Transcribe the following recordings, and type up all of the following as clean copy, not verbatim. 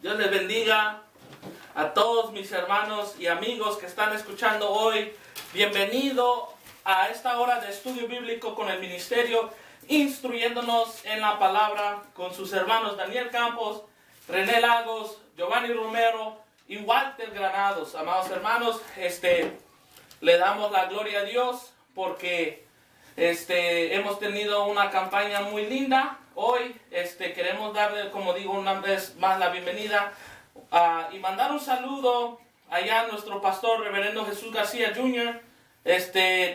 Dios les bendiga a todos mis hermanos y amigos que están escuchando hoy. Bienvenido a esta hora de estudio bíblico con el ministerio, instruyéndonos en la palabra con sus hermanos Daniel Campos, René Lagos, Giovanni Romero y Walter Granados. Amados hermanos, le damos la gloria a Dios porque hemos tenido una campaña muy linda. Hoy queremos darle, como digo, una vez más la bienvenida y mandar un saludo allá a nuestro pastor, reverendo Jesús García Jr.,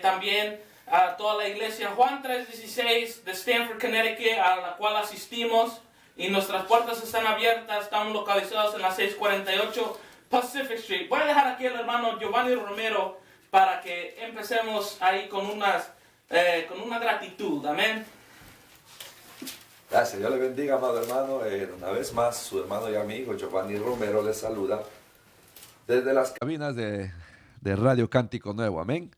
también a toda la iglesia Juan 316 de Stamford, Connecticut, a la cual asistimos, y nuestras puertas están abiertas. Estamos localizados en la 648 Pacific Street. Voy a dejar aquí al hermano Giovanni Romero para que empecemos ahí con una gratitud. Amén. Gracias, Dios le bendiga, amado hermano. Una vez más, su hermano y amigo Giovanni Romero les saluda desde las cabinas de Radio Cántico Nuevo. Amén.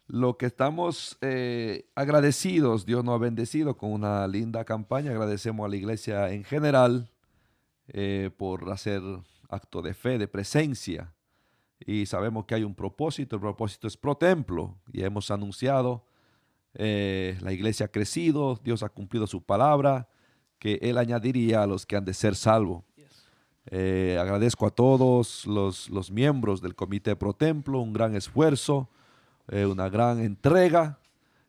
Lo que estamos agradecidos, Dios nos ha bendecido con una linda campaña. Agradecemos a la iglesia en general por hacer acto de fe, de presencia. Y sabemos que hay un propósito. El propósito es pro templo. Y hemos anunciado, la iglesia ha crecido, Dios ha cumplido su palabra, que Él añadiría a los que han de ser salvos. Agradezco a todos los miembros del comité pro templo, un gran esfuerzo, una gran entrega,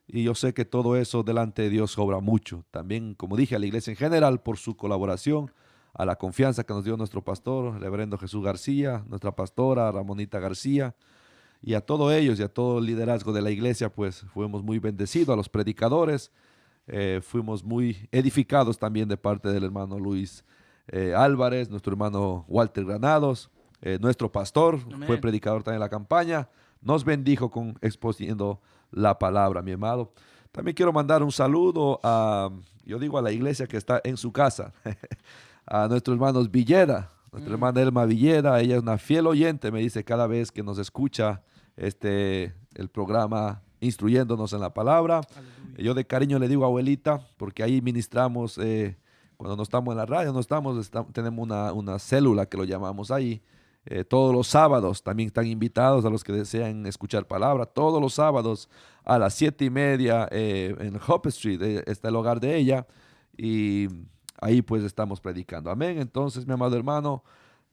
y yo sé que todo eso delante de Dios obra mucho. También, como dije, a la iglesia en general por su colaboración, a la confianza que nos dio nuestro pastor, el reverendo Jesús García, nuestra pastora Ramonita García, y a todos ellos y a todo el liderazgo de la iglesia, pues fuimos muy bendecidos. A los predicadores, fuimos muy edificados también de parte del hermano Luis Álvarez, nuestro hermano Walter Granados, nuestro pastor. Amén. Fue predicador también en la campaña, nos bendijo con exponiendo la palabra, mi amado. También quiero mandar un saludo a la iglesia que está en su casa, a nuestros hermanos Villeda, nuestra hermana Elma Villeda. Ella es una fiel oyente, me dice cada vez que nos escucha el programa instruyéndonos en la palabra. Aleluya. Yo de cariño le digo abuelita, porque ahí ministramos, cuando no estamos en la radio, tenemos una célula que lo llamamos ahí. Todos los sábados también están invitados a los que desean escuchar palabra. Todos los sábados a las 7:30 en Hope Street está el hogar de ella, y ahí pues estamos predicando. Amén. Entonces, mi amado hermano,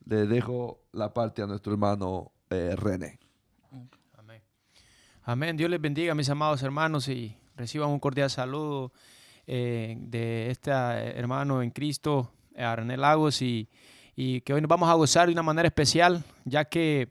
le dejo la parte a nuestro hermano René. Amén. Amén. Dios les bendiga, mis amados hermanos, y reciban un cordial saludo de este hermano en Cristo, a René Lagos, y que hoy nos vamos a gozar de una manera especial, ya que,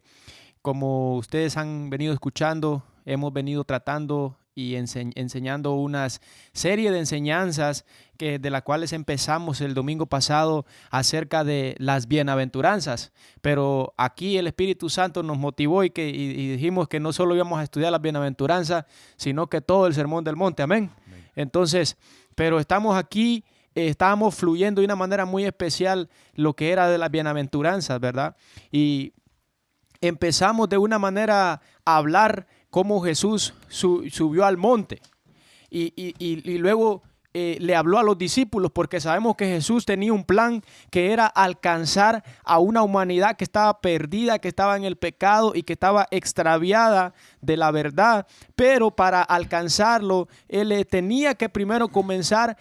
como ustedes han venido escuchando, hemos venido tratando y enseñando una serie de enseñanzas de las cuales empezamos el domingo pasado acerca de las bienaventuranzas. Pero aquí el Espíritu Santo nos motivó y dijimos que no solo íbamos a estudiar las bienaventuranzas, sino que todo el Sermón del Monte. Amén. Amén. Entonces, pero estamos aquí, estábamos fluyendo de una manera muy especial lo que era de las bienaventuranzas, ¿verdad? Y empezamos de una manera a hablar cómo Jesús subió al monte y luego le habló a los discípulos, porque sabemos que Jesús tenía un plan que era alcanzar a una humanidad que estaba perdida, que estaba en el pecado y que estaba extraviada de la verdad. Pero para alcanzarlo, Él tenía que primero comenzar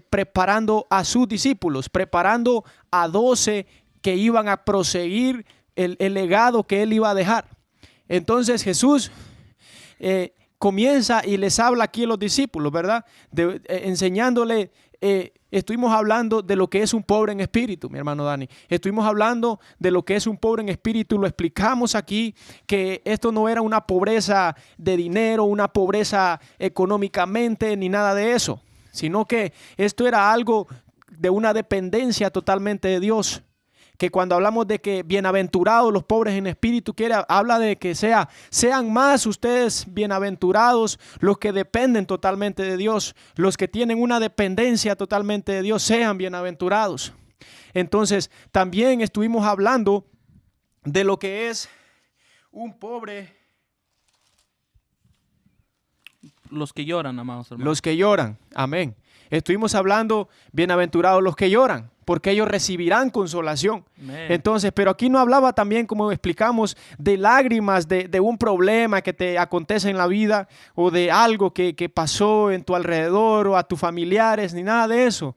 preparando a sus discípulos, preparando a 12 que iban a proseguir el legado que Él iba a dejar. Entonces Jesús comienza y les habla aquí a los discípulos, ¿verdad? Enseñándole, estuvimos hablando de lo que es un pobre en espíritu, mi hermano Dani. Estuvimos hablando de lo que es un pobre en espíritu. Lo explicamos aquí, que esto no era una pobreza de dinero, una pobreza económicamente, ni nada de eso, sino que esto era algo de una dependencia totalmente de Dios. Que cuando hablamos de que bienaventurados los pobres en espíritu, habla de que sean más ustedes bienaventurados los que dependen totalmente de Dios, los que tienen una dependencia totalmente de Dios, sean bienaventurados. Entonces, también estuvimos hablando de lo que es un pobre. Los que lloran, amados hermanos. Los que lloran, amén. Estuvimos hablando, bienaventurados los que lloran, porque ellos recibirán consolación. Amén. Entonces, pero aquí no hablaba también, como explicamos, de lágrimas, de un problema que te acontece en la vida o de algo que pasó en tu alrededor o a tus familiares, ni nada de eso.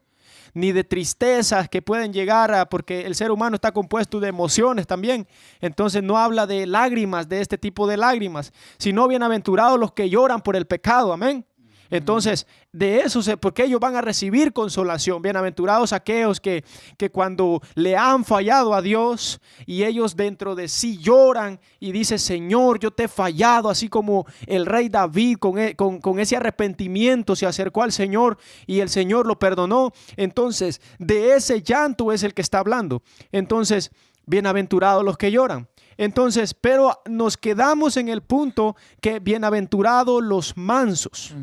Ni de tristezas que pueden llegar porque el ser humano está compuesto de emociones también. Entonces no habla de lágrimas, de este tipo de lágrimas, sino bienaventurados los que lloran por el pecado. Amén. Entonces, de eso, porque ellos van a recibir consolación. Bienaventurados aquellos que cuando le han fallado a Dios y ellos dentro de sí lloran y dicen, Señor, yo te he fallado, así como el rey David con ese arrepentimiento se acercó al Señor y el Señor lo perdonó. Entonces, de ese llanto es el que está hablando. Entonces, bienaventurados los que lloran. Entonces, pero nos quedamos en el punto que bienaventurados los mansos.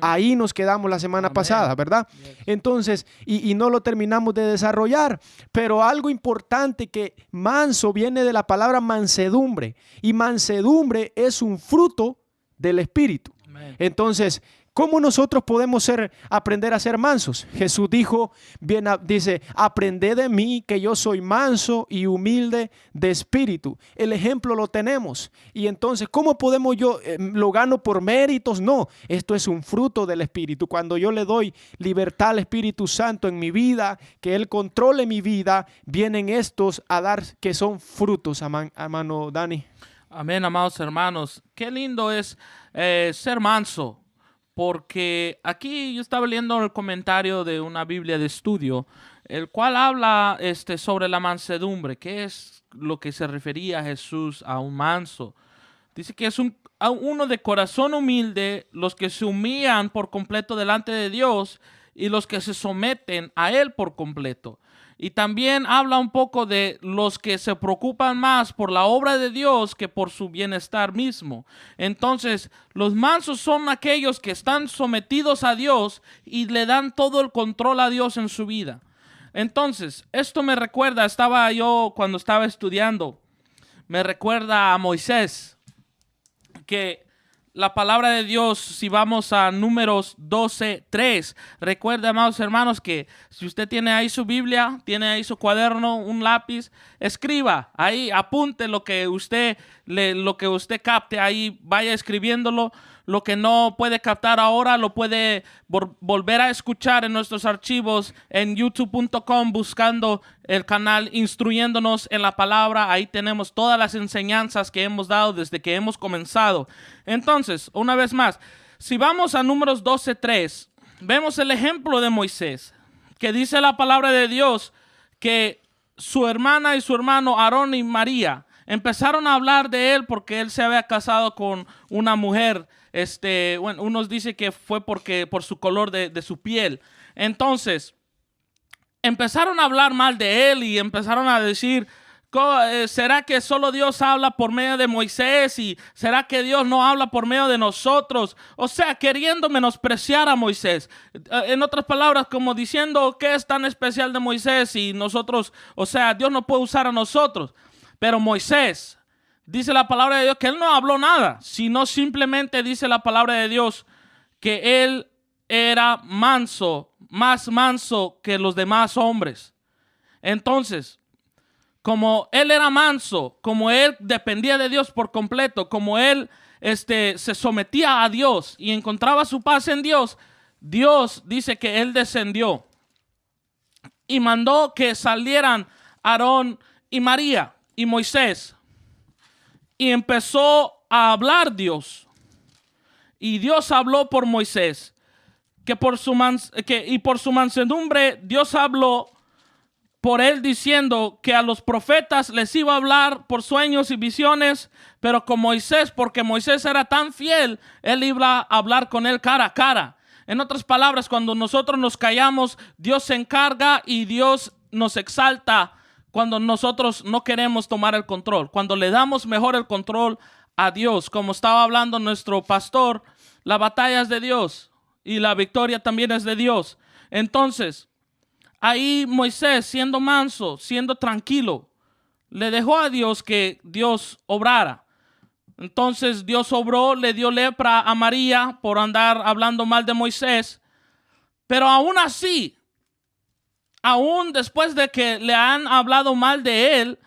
Ahí nos quedamos la semana pasada, ¿verdad? Entonces, y no lo terminamos de desarrollar, pero algo importante que manso viene de la palabra mansedumbre, y mansedumbre es un fruto del Espíritu. Entonces, ¿cómo nosotros podemos aprender a ser mansos? Jesús dice, aprended de mí que yo soy manso y humilde de espíritu. El ejemplo lo tenemos. Y entonces, ¿cómo podemos lo gano por méritos? No, esto es un fruto del Espíritu. Cuando yo le doy libertad al Espíritu Santo en mi vida, que Él controle mi vida, vienen estos a dar que son frutos, hermano Dani. Amén, amados hermanos. Qué lindo es ser manso. Porque aquí yo estaba leyendo el comentario de una Biblia de estudio, el cual habla sobre la mansedumbre, que es lo que se refería a Jesús a un manso. Dice que es uno de corazón humilde, los que se humillan por completo delante de Dios y los que se someten a Él por completo. Y también habla un poco de los que se preocupan más por la obra de Dios que por su bienestar mismo. Entonces, los mansos son aquellos que están sometidos a Dios y le dan todo el control a Dios en su vida. Entonces, esto me recuerda, cuando estaba estudiando, me recuerda a Moisés, que la palabra de Dios, si vamos a Números 12:3, recuerda, amados hermanos, que si usted tiene ahí su Biblia, tiene ahí su cuaderno, un lápiz, escriba ahí, apunte lo que usted capte ahí, vaya escribiéndolo. Lo que no puede captar ahora lo puede volver a escuchar en nuestros archivos en youtube.com, buscando el canal Instruyéndonos en la Palabra. Ahí tenemos todas las enseñanzas que hemos dado desde que hemos comenzado. Entonces, una vez más, si vamos a Números 12:3, vemos el ejemplo de Moisés, que dice la palabra de Dios que su hermana y su hermano Aarón y María empezaron a hablar de él porque él se había casado con una mujer. Unos dicen que fue por su color de su piel. Entonces, empezaron a hablar mal de él y empezaron a decir, ¿será que solo Dios habla por medio de Moisés? ¿Y será que Dios no habla por medio de nosotros? O sea, queriendo menospreciar a Moisés. En otras palabras, como diciendo, ¿qué es tan especial de Moisés? Y nosotros, Dios no puede usar a nosotros. Pero Moisés, dice la palabra de Dios que él no habló nada, sino simplemente dice la palabra de Dios que él era manso, más manso que los demás hombres. Entonces, como él era manso, como él dependía de Dios por completo, como él se sometía a Dios y encontraba su paz en Dios, Dios dice que él descendió y mandó que salieran Aarón y María y Moisés. Y empezó a hablar Dios. Y Dios habló por Moisés. Y por su mansedumbre Dios habló por él, diciendo que a los profetas les iba a hablar por sueños y visiones, pero con Moisés, porque Moisés era tan fiel, él iba a hablar con él cara a cara. En otras palabras, cuando nosotros nos callamos, Dios se encarga y Dios nos exalta. Cuando nosotros no queremos tomar el control, cuando le damos mejor el control a Dios, como estaba hablando nuestro pastor, la batalla es de Dios y la victoria también es de Dios. Entonces, ahí Moisés, siendo manso, siendo tranquilo, le dejó a Dios que Dios obrara. Entonces Dios obró, le dio lepra a María por andar hablando mal de Moisés, pero aún así, aún después de que le han hablado mal de él,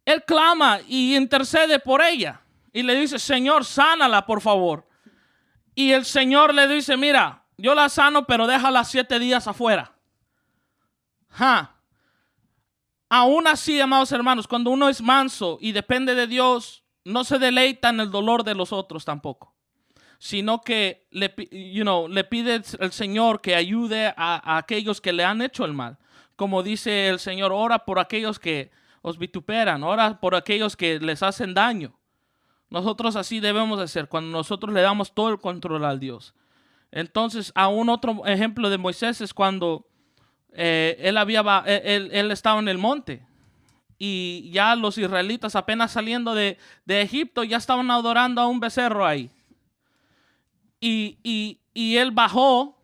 él clama y intercede por ella. Y le dice, Señor, sánala, por favor. Y el Señor le dice, mira, yo la sano, pero déjala 7 días afuera. Aún así, amados hermanos, cuando uno es manso y depende de Dios, no se deleita en el dolor de los otros tampoco, sino que le pide el Señor que ayude a aquellos que le han hecho el mal. Como dice el Señor, ora por aquellos que os vituperan, ora por aquellos que les hacen daño. Nosotros así debemos de ser, cuando nosotros le damos todo el control al Dios. Entonces, aún otro ejemplo de Moisés es cuando él estaba en el monte y ya los israelitas apenas saliendo de Egipto ya estaban adorando a un becerro ahí. Y él bajó,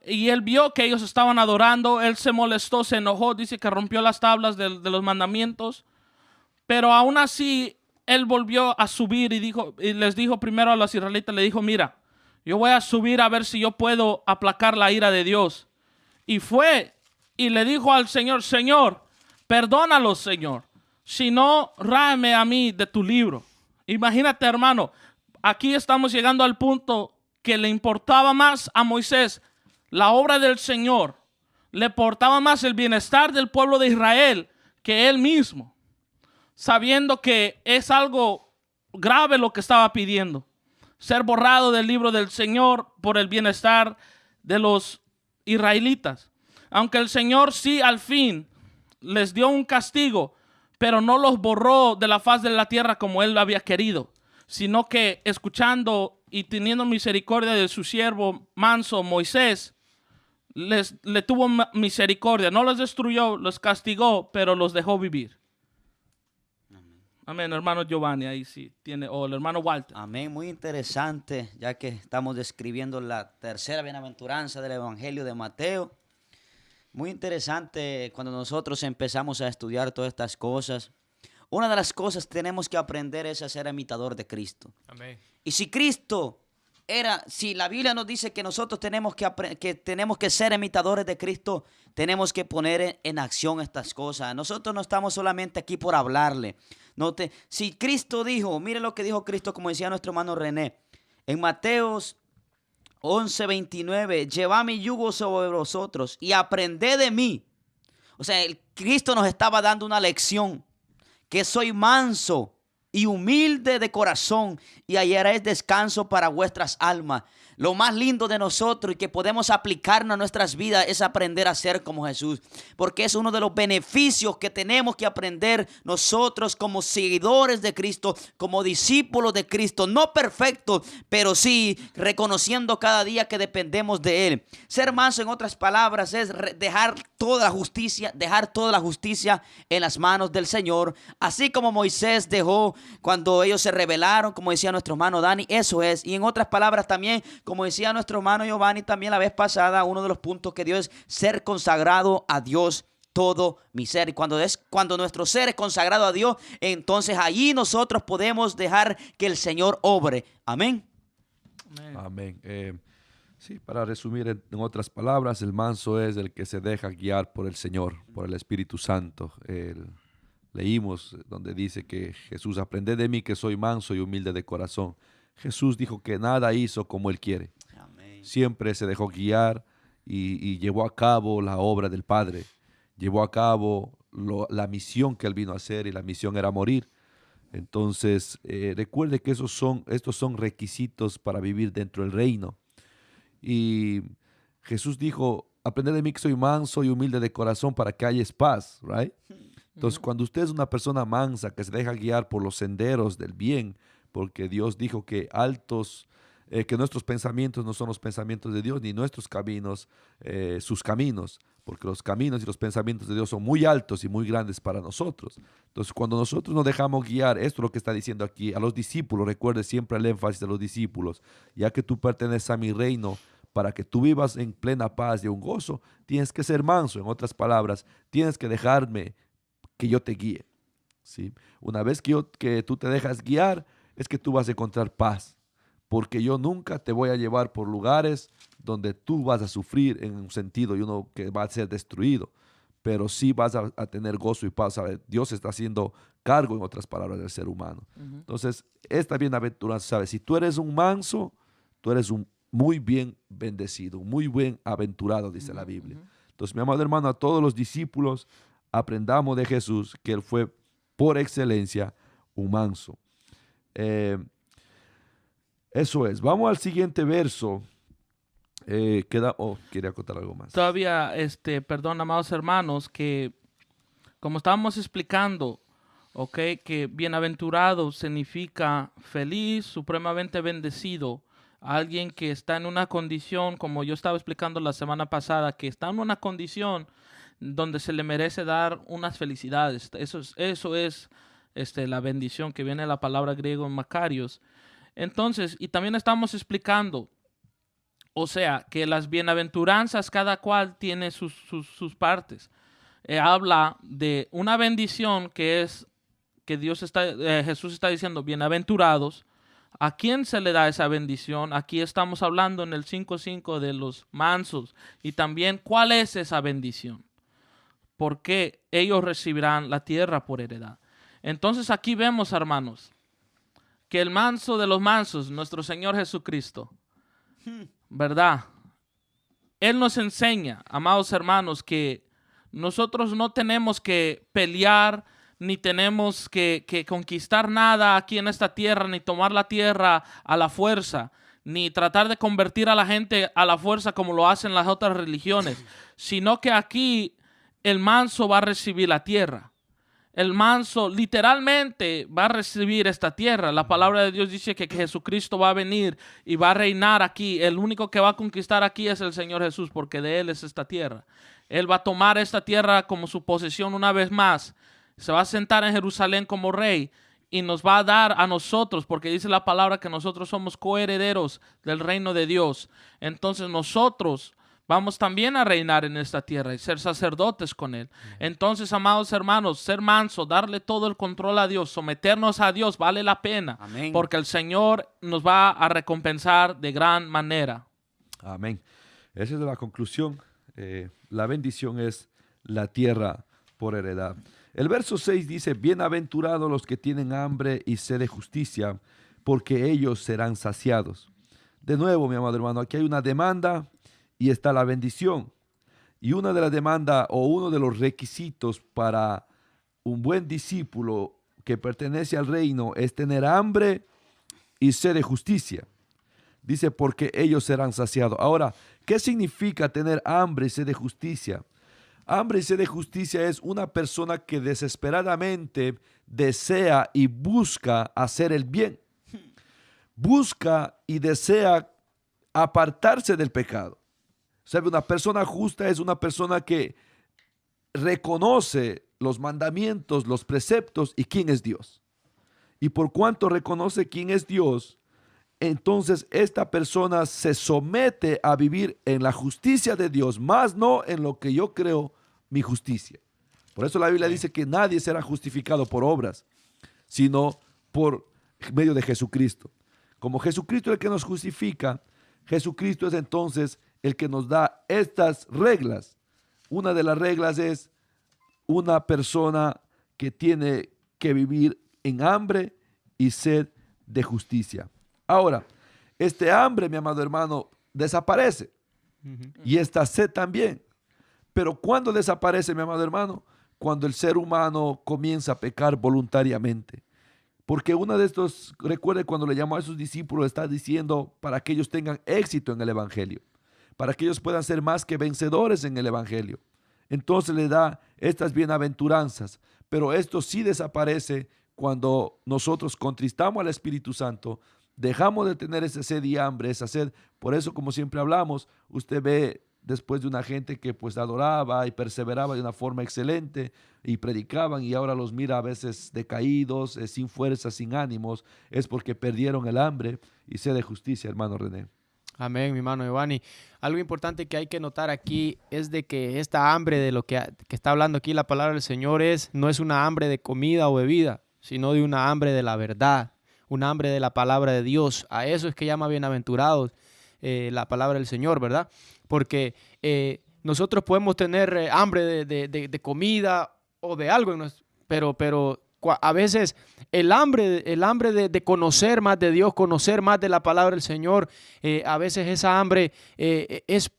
y él vio que ellos estaban adorando, él se molestó, se enojó, dice que rompió las tablas de los mandamientos, pero aún así él volvió a subir y les dijo primero a los israelitas, le dijo, mira, yo voy a subir a ver si yo puedo aplacar la ira de Dios. Y fue y le dijo al Señor, Señor, perdónalos, Señor, si no, ráeme a mí de tu libro. Imagínate, hermano, aquí estamos llegando al punto que le importaba más a Moisés la obra del Señor, le importaba más el bienestar del pueblo de Israel que él mismo, sabiendo que es algo grave lo que estaba pidiendo, ser borrado del libro del Señor por el bienestar de los israelitas. Aunque el Señor sí al fin les dio un castigo, pero no los borró de la faz de la tierra como él había querido, sino que escuchando y teniendo misericordia de su siervo manso Moisés, le tuvo misericordia, no los destruyó, los castigó, pero los dejó vivir. Amén, hermano Giovanni, ahí sí tiene, o el hermano Walter. Amén, muy interesante, ya que estamos describiendo la tercera bienaventuranza del Evangelio de Mateo. Muy interesante cuando nosotros empezamos a estudiar todas estas cosas. Una de las cosas que tenemos que aprender es a ser imitador de Cristo. Amén. Y si la Biblia nos dice que nosotros tenemos que ser imitadores de Cristo, tenemos que poner en acción estas cosas. Nosotros no estamos solamente aquí por hablarle. Si Cristo dijo, mire lo que dijo Cristo, como decía nuestro hermano René, en Mateos 11:29, llevad mi yugo sobre vosotros y aprended de mí. O sea, Cristo nos estaba dando una lección, que soy manso y humilde de corazón, y hallaréis descanso para vuestras almas. Lo más lindo de nosotros y que podemos aplicarnos a nuestras vidas es aprender a ser como Jesús, porque es uno de los beneficios que tenemos que aprender nosotros como seguidores de Cristo, como discípulos de Cristo, no perfectos, pero sí reconociendo cada día que dependemos de Él. Ser manso, en otras palabras, es dejar toda la justicia en las manos del Señor, así como Moisés dejó cuando ellos se rebelaron, como decía nuestro hermano Dani, eso es. Y en otras palabras también, como decía nuestro hermano Giovanni también la vez pasada, uno de los puntos que Dios es ser consagrado a Dios todo mi ser. Y cuando nuestro ser es consagrado a Dios, entonces allí nosotros podemos dejar que el Señor obre. Amén. Amén. Sí, para resumir en otras palabras, el manso es el que se deja guiar por el Señor, por el Espíritu Santo. Leímos donde dice que Jesús, aprended de mí que soy manso y humilde de corazón. Jesús dijo que nada hizo como Él quiere. Amén. Siempre se dejó guiar y llevó a cabo la obra del Padre. Llevó a cabo la misión que Él vino a hacer, y la misión era morir. Entonces, recuerde que estos son requisitos para vivir dentro del reino. Y Jesús dijo, aprended de mí que soy manso y humilde de corazón para que haya paz, right? Entonces, cuando usted es una persona mansa que se deja guiar por los senderos del bien, porque Dios dijo que que nuestros pensamientos no son los pensamientos de Dios, ni nuestros caminos sus caminos, porque los caminos y los pensamientos de Dios son muy altos y muy grandes para nosotros. Entonces, cuando nosotros nos dejamos guiar, esto es lo que está diciendo aquí a los discípulos, recuerde siempre el énfasis de los discípulos, ya que tú perteneces a mi reino, para que tú vivas en plena paz y un gozo, tienes que ser manso. En otras palabras, tienes que dejarme que yo te guíe, ¿sí? Una vez que tú te dejas guiar, es que tú vas a encontrar paz, porque yo nunca te voy a llevar por lugares donde tú vas a sufrir en un sentido y uno que va a ser destruido, pero sí vas a tener gozo y paz. ¿Sabe? Dios está haciendo cargo, en otras palabras, del ser humano. Entonces, esta bienaventuranza, ¿sabes? Si tú eres un manso, tú eres un muy bien bendecido, muy bien aventurado, dice la Biblia. Entonces, mi amado hermano, a todos los discípulos, aprendamos de Jesús que Él fue por excelencia un manso. Eso es. Vamos al siguiente verso. Quería contar algo más. Todavía, perdón, amados hermanos, que como estábamos explicando, que bienaventurado significa feliz, supremamente bendecido. Alguien que está en una condición, como yo estaba explicando la semana pasada, que está en una condición donde se le merece dar unas felicidades. Eso es la bendición que viene de la palabra griega en Macarios. Entonces, y también estamos explicando, o sea, que las bienaventuranzas, cada cual tiene sus partes. Habla de una bendición que es que Jesús está diciendo, bienaventurados. ¿A quién se le da esa bendición? Aquí estamos hablando en el 5:5 de los mansos. Y también, ¿cuál es esa bendición? Porque ellos recibirán la tierra por heredad. Entonces aquí vemos, hermanos, que el manso de los mansos, nuestro Señor Jesucristo, ¿verdad? Él nos enseña, amados hermanos, que nosotros no tenemos que pelear, ni tenemos que conquistar nada aquí en esta tierra, ni tomar la tierra a la fuerza, ni tratar de convertir a la gente a la fuerza como lo hacen las otras religiones, sino que aquí el manso va a recibir la tierra. El manso literalmente va a recibir esta tierra. La palabra de Dios dice que Jesucristo va a venir y va a reinar aquí. El único que va a conquistar aquí es el Señor Jesús, porque de Él es esta tierra. Él va a tomar esta tierra como su posesión una vez más. Se va a sentar en Jerusalén como rey y nos va a dar a nosotros, porque dice la palabra que nosotros somos coherederos del reino de Dios. Entonces nosotros vamos también a reinar en esta tierra y ser sacerdotes con Él. Entonces, amados hermanos, ser manso, darle todo el control a Dios, someternos a Dios, vale la pena. Amén. Porque el Señor nos va a recompensar de gran manera. Amén. Esa es la conclusión. La bendición es la tierra por heredad. El verso 6 dice, bienaventurados los que tienen hambre y sed de justicia, porque ellos serán saciados. De nuevo, mi amado hermano, aquí hay una demanda y está la bendición. Y una de las demandas o uno de los requisitos para un buen discípulo que pertenece al reino es tener hambre y sed de justicia. Dice, porque ellos serán saciados. Ahora, ¿qué significa tener hambre y sed de justicia? Hambre y sed de justicia es una persona que desesperadamente desea y busca hacer el bien. Busca y desea apartarse del pecado. ¿Sabe? Una persona justa es una persona que reconoce los mandamientos, los preceptos y quién es Dios. Y por cuanto reconoce quién es Dios, entonces esta persona se somete a vivir en la justicia de Dios, más no en lo que yo creo mi justicia. Por eso la Biblia dice que nadie será justificado por obras, sino por medio de Jesucristo. Como Jesucristo es el que nos justifica, Jesucristo es entonces el que nos da estas reglas. Una de las reglas es una persona que tiene que vivir en hambre y sed de justicia. Ahora, este hambre, mi amado hermano, desaparece. Y esta sed también. Pero ¿cuándo desaparece, mi amado hermano? Cuando el ser humano comienza a pecar voluntariamente. Porque uno de estos, recuerde cuando le llamó a sus discípulos, está diciendo para que ellos tengan éxito en el evangelio. Para que ellos puedan ser más que vencedores en el evangelio. Entonces le da estas bienaventuranzas. Pero esto sí desaparece cuando nosotros contristamos al Espíritu Santo, dejamos de tener esa sed y hambre, esa sed. Por eso, como siempre hablamos, usted ve después de una gente que pues adoraba y perseveraba de una forma excelente y predicaban, y ahora los mira a veces decaídos, sin fuerzas, sin ánimos, es porque perdieron el hambre y sed de justicia, hermano René. Amén, mi hermano Giovanni. Algo importante que hay que notar aquí es de que esta hambre de lo que está hablando aquí la palabra del Señor no es una hambre de comida o bebida, sino de una hambre de la verdad, un hambre de la palabra de Dios. A eso es que llama bienaventurados la palabra del Señor, ¿verdad? Porque nosotros podemos tener hambre de comida o de algo, pero a veces el hambre de conocer más de Dios, conocer más de la palabra del Señor, a veces esa hambre es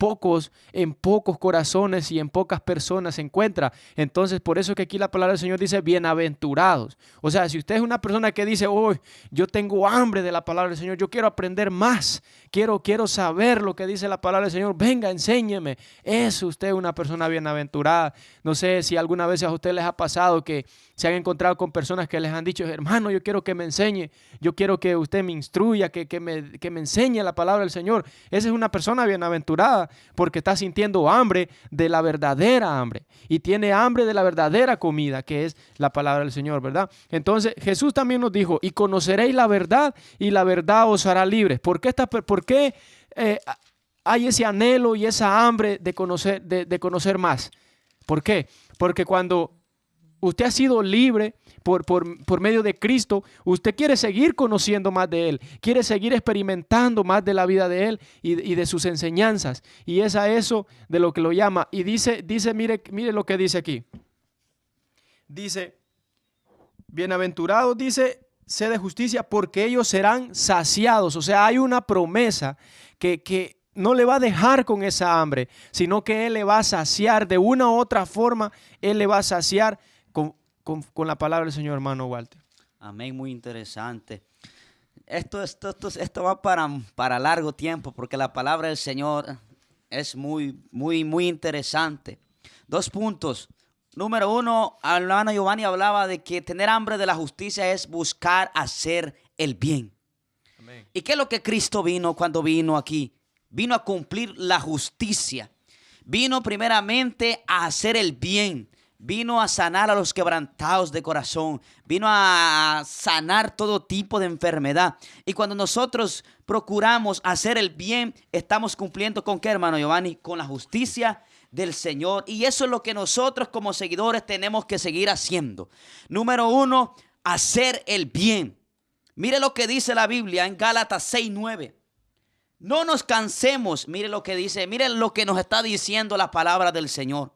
en pocos corazones y en pocas personas se encuentra. Entonces, por eso que aquí la palabra del Señor dice bienaventurados. O sea, si usted es una persona que dice, oh, yo tengo hambre de la palabra del Señor, yo quiero aprender más, quiero saber lo que dice la palabra del Señor, venga, enséñeme. Es usted una persona bienaventurada. No sé si alguna vez a usted les ha pasado que se han encontrado con personas que les han dicho, hermano, yo quiero que me enseñe, yo quiero que usted me instruya, que me enseñe la palabra del Señor. Esa es una persona bienaventurada porque está sintiendo hambre de la verdadera hambre y tiene hambre de la verdadera comida, que es la palabra del Señor, ¿verdad? Entonces Jesús también nos dijo, y conoceréis la verdad y la verdad os hará libres. ¿Por qué hay ese anhelo y esa hambre de conocer más? ¿Por qué? Porque cuando usted ha sido libre por medio de Cristo, usted quiere seguir conociendo más de Él, quiere seguir experimentando más de la vida de Él y de sus enseñanzas. Y es a eso de lo que lo llama. Y dice, mire lo que dice aquí. Dice, bienaventurados, dice, sed de justicia, porque ellos serán saciados. O sea, hay una promesa que no le va a dejar con esa hambre, sino que Él le va a saciar de una u otra forma. Él le va a saciar con la palabra del Señor, hermano Walter. Amén, muy interesante. Esto va para largo tiempo, porque la palabra del Señor es muy interesante. 2 puntos. Número 1, el hermano Giovanni hablaba de que tener hambre de la justicia es buscar hacer el bien. Amén. ¿Y qué es lo que Cristo vino cuando vino aquí? Vino a cumplir la justicia. Vino primeramente a hacer el bien. Vino a sanar a los quebrantados de corazón. Vino a sanar todo tipo de enfermedad. Y cuando nosotros procuramos hacer el bien, estamos cumpliendo ¿con qué, hermano Giovanni? Con la justicia del Señor. Y eso es lo que nosotros como seguidores tenemos que seguir haciendo. Número 1, hacer el bien. Mire lo que dice la Biblia en Gálatas 6:9. No nos cansemos. Mire lo que dice. Mire lo que nos está diciendo la palabra del Señor.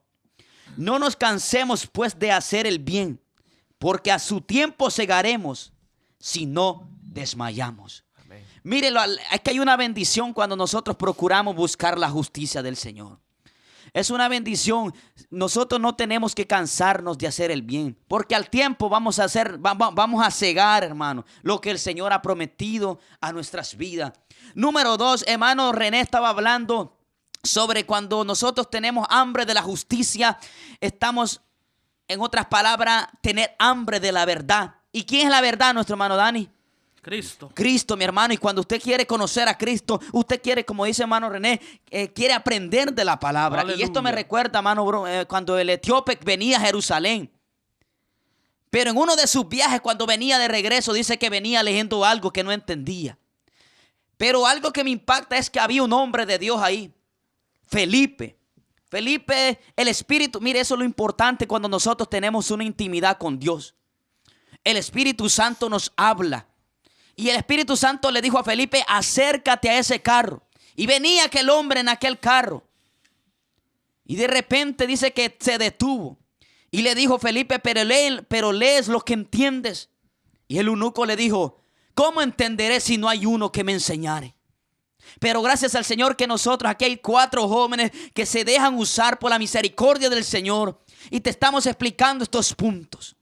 No nos cansemos pues de hacer el bien, porque a su tiempo segaremos si no desmayamos. Amén. Mire, es que hay una bendición cuando nosotros procuramos buscar la justicia del Señor. Es una bendición. Nosotros no tenemos que cansarnos de hacer el bien, porque al tiempo vamos a cegar, hermano, lo que el Señor ha prometido a nuestras vidas. Número 2, hermano René estaba hablando sobre cuando nosotros tenemos hambre de la justicia, estamos, en otras palabras, tener hambre de la verdad. ¿Y quién es la verdad, nuestro hermano Dani? Cristo. Cristo, mi hermano. Y cuando usted quiere conocer a Cristo, usted quiere, como dice hermano René, quiere aprender de la palabra. Aleluya. Y esto me recuerda, hermano, cuando el etíope venía a Jerusalén. Pero en uno de sus viajes, cuando venía de regreso, dice que venía leyendo algo que no entendía. Pero algo que me impacta es que había un hombre de Dios ahí. Felipe, el Espíritu, mire, eso es lo importante cuando nosotros tenemos una intimidad con Dios. El Espíritu Santo nos habla. Y el Espíritu Santo le dijo a Felipe, acércate a ese carro. Y venía aquel hombre en aquel carro. Y de repente dice que se detuvo. Y le dijo Felipe, pero lees lo que entiendes. Y el eunuco le dijo, ¿cómo entenderé si no hay uno que me enseñare? Pero gracias al Señor que nosotros, aquí hay 4 jóvenes que se dejan usar por la misericordia del Señor. Y te estamos explicando estos puntos.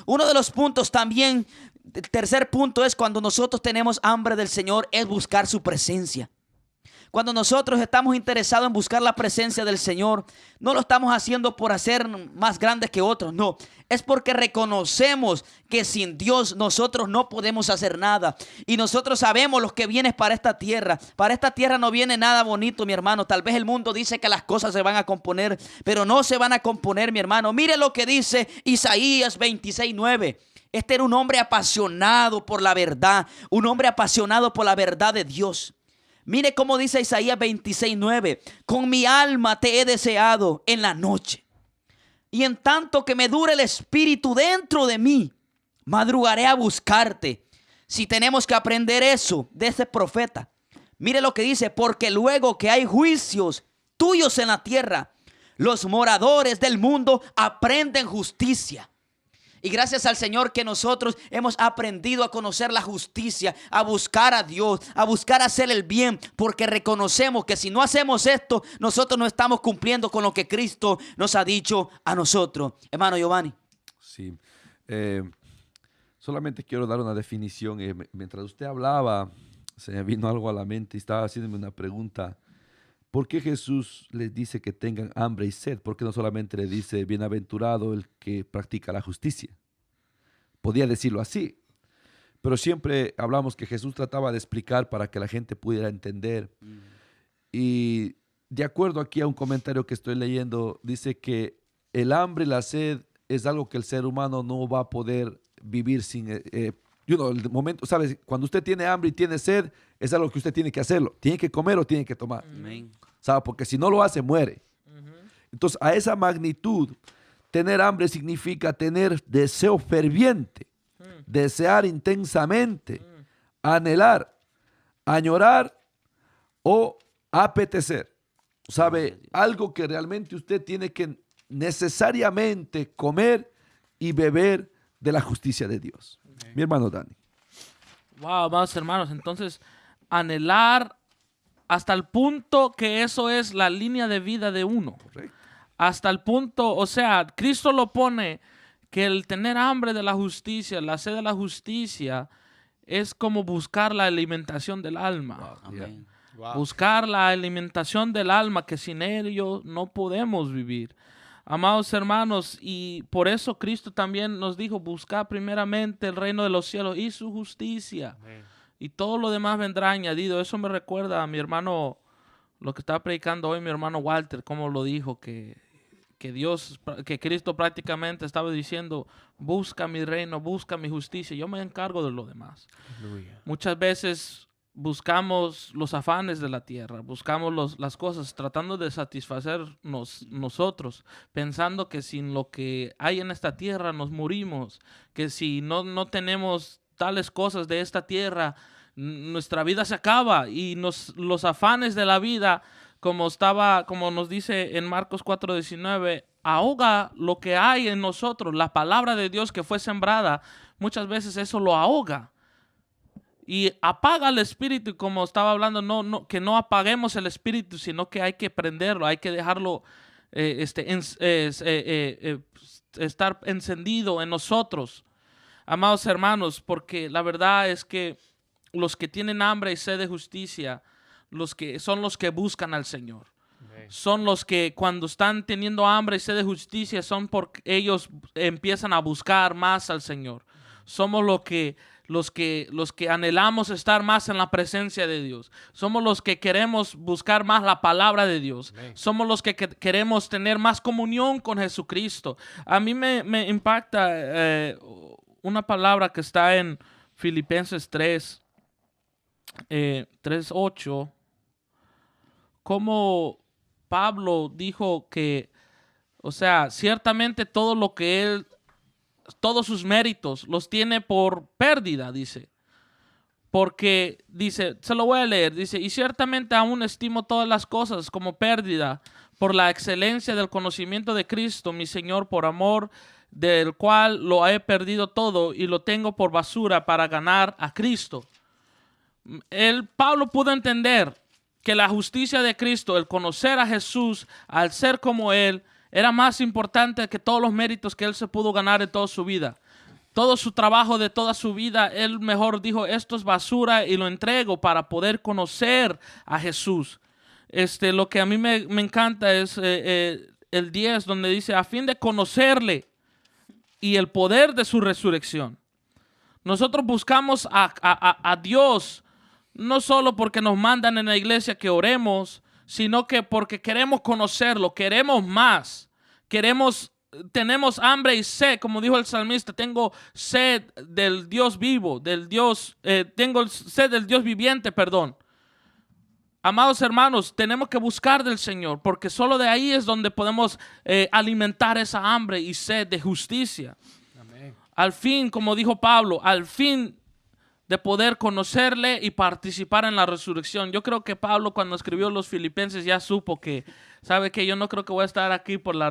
Uno de los puntos también, el tercer punto es cuando nosotros tenemos hambre del Señor, es buscar su presencia. Cuando nosotros estamos interesados en buscar la presencia del Señor, no lo estamos haciendo por hacer más grandes que otros, no. Es porque reconocemos que sin Dios nosotros no podemos hacer nada. Y nosotros sabemos lo que viene para esta tierra. Para esta tierra no viene nada bonito, mi hermano. Tal vez el mundo dice que las cosas se van a componer, pero no se van a componer, mi hermano. Mire lo que dice Isaías 26:9. Este era un hombre apasionado por la verdad, un hombre apasionado por la verdad de Dios. Mire cómo dice Isaías 26:9. Con mi alma te he deseado en la noche. Y en tanto que me dure el espíritu dentro de mí, madrugaré a buscarte. si tenemos que aprender eso de ese profeta? Mire lo que dice: porque luego que hay juicios tuyos en la tierra, los moradores del mundo aprenden justicia. Y gracias al Señor que nosotros hemos aprendido a conocer la justicia, a buscar a Dios, a buscar hacer el bien, porque reconocemos que si no hacemos esto, nosotros no estamos cumpliendo con lo que Cristo nos ha dicho a nosotros. Hermano Giovanni. Sí. Solamente quiero dar una definición. Mientras usted hablaba, se me vino algo a la mente y estaba haciéndome una pregunta. ¿Por qué Jesús les dice que tengan hambre y sed? ¿Por qué no solamente le dice bienaventurado el que practica la justicia? Podía decirlo así, pero siempre hablamos que Jesús trataba de explicar para que la gente pudiera entender. Y de acuerdo aquí a un comentario que estoy leyendo, dice que el hambre y la sed es algo que el ser humano no va a poder vivir sin... el momento, ¿sabes? Cuando usted tiene hambre y tiene sed, es algo que usted tiene que hacerlo. Tiene que comer o tiene que tomar. Amén. ¿Sabe? Porque si no lo hace, muere. Entonces, a esa magnitud, tener hambre significa tener deseo ferviente, desear intensamente, anhelar, añorar o apetecer. ¿Sabe? Algo que realmente usted tiene que necesariamente comer y beber de la justicia de Dios. Mi hermano Dani. Wow, amados hermanos, entonces anhelar hasta el punto que eso es la línea de vida de uno. Correcto. Hasta el punto, o sea, Cristo lo pone que el tener hambre de la justicia, la sed de la justicia, es como buscar la alimentación del alma. Amén. Wow. Buscar la alimentación del alma, que sin ello no podemos vivir. Amados hermanos, y por eso Cristo también nos dijo: buscar primeramente el reino de los cielos y su justicia. Amén. Y todo lo demás vendrá añadido. Eso me recuerda a mi hermano, lo que estaba predicando hoy mi hermano Walter, como lo dijo, que Cristo prácticamente estaba diciendo: busca mi reino, busca mi justicia, yo me encargo de lo demás. Aleluya. Muchas veces buscamos los afanes de la tierra, buscamos las cosas tratando de satisfacernos nosotros, pensando que sin lo que hay en esta tierra nos morimos, que si no tenemos tales cosas de esta tierra, nuestra vida se acaba, y los afanes de la vida, como nos dice en Marcos 4:19, ahoga lo que hay en nosotros. La palabra de Dios que fue sembrada, muchas veces eso lo ahoga y apaga el espíritu. Y como estaba hablando, que no apaguemos el espíritu, sino que hay que prenderlo, hay que dejarlo estar encendido en nosotros, amados hermanos, porque la verdad es que los que tienen hambre y sed de justicia, son los que buscan al Señor. Amén. Son los que cuando están teniendo hambre y sed de justicia, son porque ellos empiezan a buscar más al Señor. Somos los que anhelamos estar más en la presencia de Dios. Somos los que queremos buscar más la palabra de Dios. Amén. Somos los que queremos tener más comunión con Jesucristo. A mí me impacta una palabra que está en Filipenses 3:8, como Pablo dijo que, o sea, ciertamente todo lo que él, todos sus méritos los tiene por pérdida, dice. Porque, dice, se lo voy a leer, dice: y ciertamente aún estimo todas las cosas como pérdida por la excelencia del conocimiento de Cristo, mi Señor, por amor del cual lo he perdido todo y lo tengo por basura para ganar a Cristo. Pablo pudo entender que la justicia de Cristo, el conocer a Jesús, al ser como Él, era más importante que todos los méritos que Él se pudo ganar en toda su vida. Todo su trabajo de toda su vida, Él mejor dijo: esto es basura y lo entrego para poder conocer a Jesús. Lo que a mí me encanta es el 10, donde dice: a fin de conocerle y el poder de su resurrección. Nosotros buscamos a Dios no solo porque nos mandan en la iglesia que oremos, sino que porque queremos conocerlo, queremos más, tenemos hambre y sed, como dijo el salmista: tengo sed del Dios vivo, tengo sed del Dios viviente, perdón. Amados hermanos, tenemos que buscar del Señor, porque solo de ahí es donde podemos alimentar esa hambre y sed de justicia. Amén. Al fin, como dijo Pablo, al fin de poder conocerle y participar en la resurrección. Yo creo que Pablo, cuando escribió los Filipenses, ya supo que, ¿sabe qué? Yo no creo que voy a estar aquí por la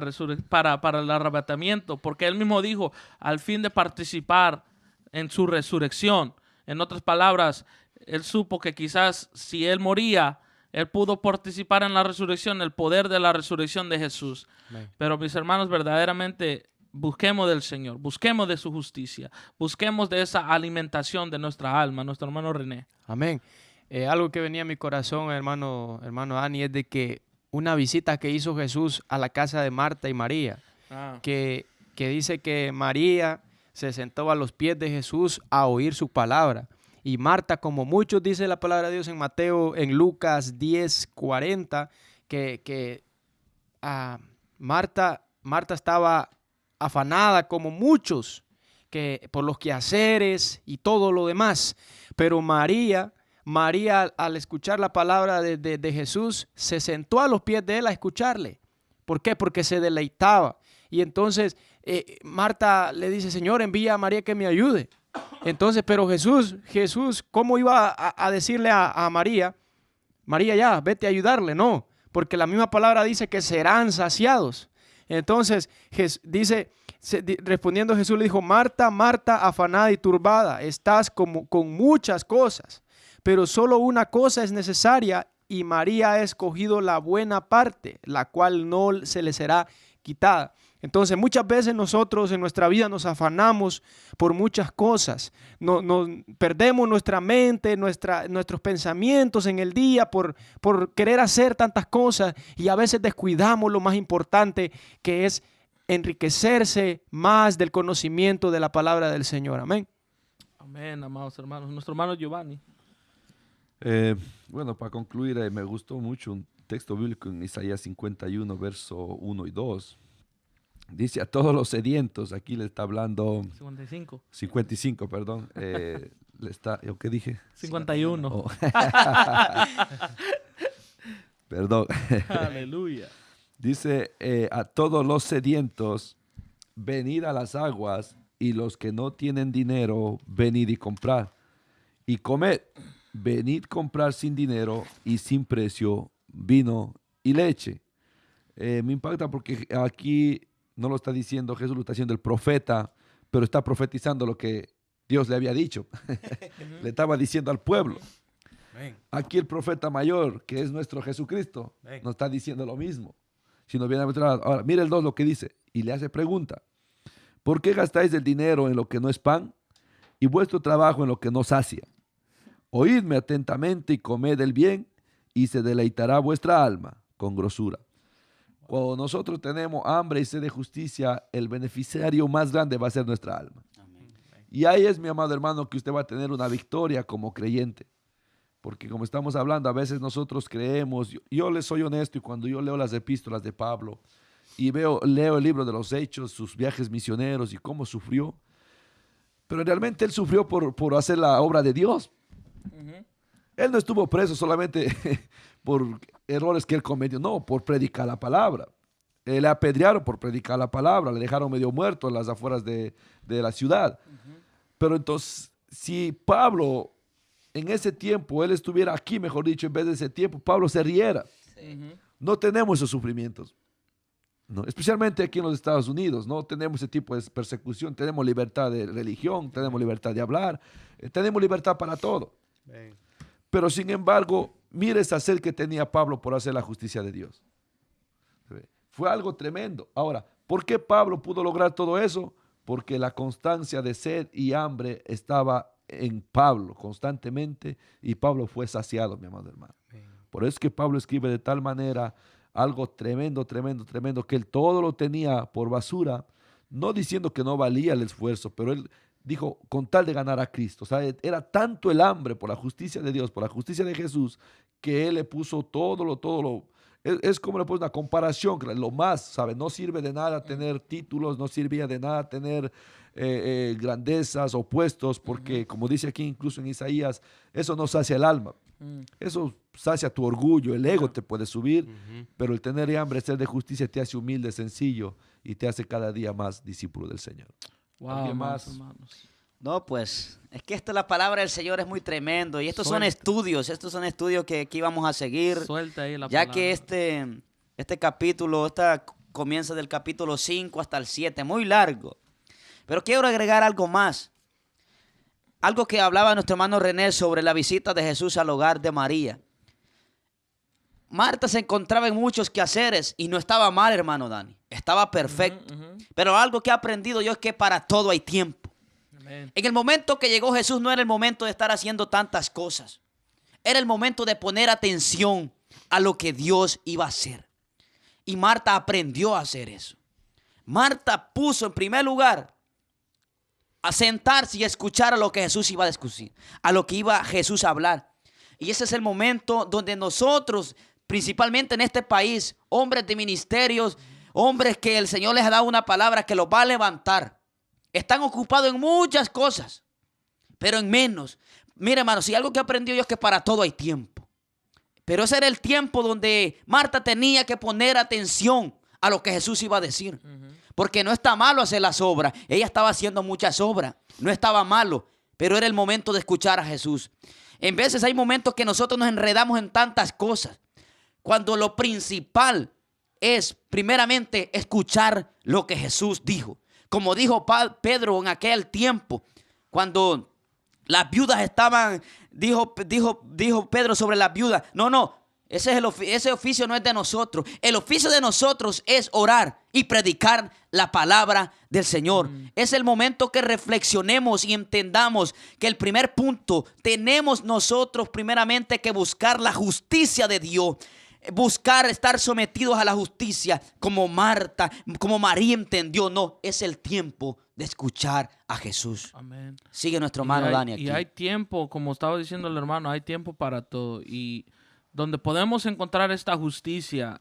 para el arrebatamiento, porque él mismo dijo, al fin de participar en su resurrección. En otras palabras, él supo que quizás si él moría, él pudo participar en la resurrección, el poder de la resurrección de Jesús. Amén. Pero mis hermanos, verdaderamente busquemos del Señor, busquemos de su justicia, busquemos de esa alimentación de nuestra alma. Nuestro hermano René. Amén. Algo que venía a mi corazón, hermano Dani, es de que una visita que hizo Jesús a la casa de Marta y María, que dice que María se sentó a los pies de Jesús a oír su palabra. Y Marta, como muchos dice la palabra de Dios en Lucas 10:40, que Marta estaba afanada como muchos por los quehaceres y todo lo demás. Pero María, al escuchar la palabra de Jesús, se sentó a los pies de él a escucharle. ¿Por qué? Porque se deleitaba. Y entonces Marta le dice, Señor, envía a María que me ayude. Entonces, pero Jesús, ¿cómo iba a decirle a María, María, ya, vete a ayudarle? No, porque la misma palabra dice que serán saciados. Entonces, respondiendo Jesús le dijo, Marta, Marta, afanada y turbada, estás con muchas cosas, pero solo una cosa es necesaria y María ha escogido la buena parte, la cual no se le será quitada. Entonces muchas veces nosotros en nuestra vida nos afanamos por muchas cosas, nos perdemos nuestra mente, nuestros pensamientos en el día por querer hacer tantas cosas y a veces descuidamos lo más importante, que es enriquecerse más del conocimiento de la palabra del Señor. Amén. Amén, amados hermanos. Nuestro hermano Giovanni. Bueno, para concluir, me gustó mucho un texto bíblico en Isaías 51, verso 1 y 2. Dice a todos los sedientos, aquí le está hablando 55, perdón. Le está, ¿qué dije? 51. Oh. Perdón. Aleluya. Dice a todos los sedientos, venid a las aguas, y los que no tienen dinero, venid y comprad. Y comed, venid comprar sin dinero y sin precio vino y leche. Me impacta porque aquí no lo está diciendo Jesús, lo está diciendo el profeta, pero está profetizando lo que Dios le había dicho. Le estaba diciendo al pueblo. Aquí el profeta mayor, que es nuestro Jesucristo, nos está diciendo lo mismo. Sino bienaventurado. Ahora, mira el 2 lo que dice, y le hace pregunta. ¿Por qué gastáis el dinero en lo que no es pan y vuestro trabajo en lo que no sacia? Oídme atentamente y comed el bien, y se deleitará vuestra alma con grosura. Cuando nosotros tenemos hambre y sed de justicia, el beneficiario más grande va a ser nuestra alma. Amén. Y ahí es, mi amado hermano, que usted va a tener una victoria como creyente. Porque como estamos hablando, a veces nosotros creemos, yo les soy honesto, y cuando yo leo las epístolas de Pablo y leo el libro de los Hechos, sus viajes misioneros y cómo sufrió, pero realmente él sufrió por hacer la obra de Dios. Él no estuvo preso solamente por errores que él cometió, no, por predicar la palabra. Le apedrearon por predicar la palabra, le dejaron medio muerto en las afueras de la ciudad. Pero entonces, si Pablo en ese tiempo, él estuviera aquí, mejor dicho, en vez de ese tiempo, Pablo se riera. No tenemos esos sufrimientos. No, especialmente aquí en los Estados Unidos, no tenemos ese tipo de persecución, tenemos libertad de religión, tenemos libertad de hablar, tenemos libertad para todo. Bien. Pero sin embargo, mire esa sed que tenía Pablo por hacer la justicia de Dios. Fue algo tremendo. Ahora, ¿por qué Pablo pudo lograr todo eso? Porque la constancia de sed y hambre estaba en Pablo constantemente, y Pablo fue saciado, mi amado hermano. Bien. Por eso es que Pablo escribe de tal manera algo tremendo, tremendo, tremendo, que él todo lo tenía por basura, no diciendo que no valía el esfuerzo, pero él dijo, con tal de ganar a Cristo. O sea, era tanto el hambre por la justicia de Dios, por la justicia de Jesús, que él le puso todo lo es como le puse una comparación, lo más, ¿sabe? No sirve de nada tener títulos, no servía de nada tener grandezas o puestos, porque como dice aquí incluso en Isaías, eso no sacia el alma. Eso sacia tu orgullo, el ego te puede subir, pero el tener hambre, ser de justicia, te hace humilde, sencillo, y te hace cada día más discípulo del Señor. Wow, más, hermanos. No, pues, es que la palabra del Señor es muy tremendo. Y estos son Suelta. estudios que aquí vamos a seguir. Suelta ahí la Ya palabra. que este capítulo, comienza del capítulo 5 hasta el 7, muy largo. Pero quiero agregar algo más. Algo que hablaba nuestro hermano René sobre la visita de Jesús al hogar de María. Marta se encontraba en muchos quehaceres y no estaba mal, hermano Dani. Estaba perfecto. Pero algo que he aprendido yo es que para todo hay tiempo. Amén. En el momento que llegó Jesús no era el momento de estar haciendo tantas cosas. Era el momento de poner atención a lo que Dios iba a hacer. Y Marta aprendió a hacer eso. Marta puso en primer lugar a sentarse y escuchar a lo que Jesús iba a discutir, a lo que iba Jesús a hablar. Y ese es el momento donde nosotros, principalmente en este país, hombres de ministerios, hombres que el Señor les ha dado una palabra que los va a levantar, están ocupados en muchas cosas, pero en menos. Mira, hermano, si algo que aprendí yo es que para todo hay tiempo. Pero ese era el tiempo donde Marta tenía que poner atención a lo que Jesús iba a decir. Porque no está malo hacer las obras. Ella estaba haciendo muchas obras. No estaba malo, pero era el momento de escuchar a Jesús. En veces hay momentos que nosotros nos enredamos en tantas cosas, cuando lo principal es primeramente escuchar lo que Jesús dijo. Como dijo Pedro en aquel tiempo, cuando las viudas estaban, dijo Pedro sobre las viudas, no, ese oficio no es de nosotros. El oficio de nosotros es orar y predicar la palabra del Señor. Es el momento que reflexionemos y entendamos que el primer punto, tenemos nosotros primeramente que buscar la justicia de Dios. Buscar estar sometidos a la justicia como Marta, como María entendió. No, es el tiempo de escuchar a Jesús. Amén. Sigue nuestro hermano Dani aquí. Y hay tiempo, como estaba diciendo el hermano, hay tiempo para todo. Y donde podemos encontrar esta justicia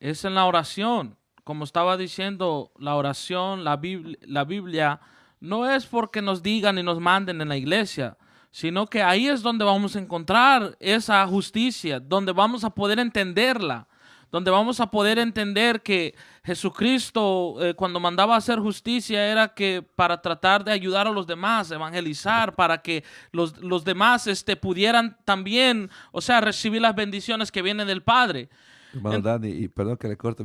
es en la oración. Como estaba diciendo, la oración, la Biblia no es porque nos digan y nos manden en la iglesia, sino que ahí es donde vamos a encontrar esa justicia, donde vamos a poder entenderla, donde vamos a poder entender que Jesucristo cuando mandaba a hacer justicia era que para tratar de ayudar a los demás, evangelizar, para que los demás pudieran también, o sea, recibir las bendiciones que vienen del Padre. Hermano Dani, y perdón que le corte,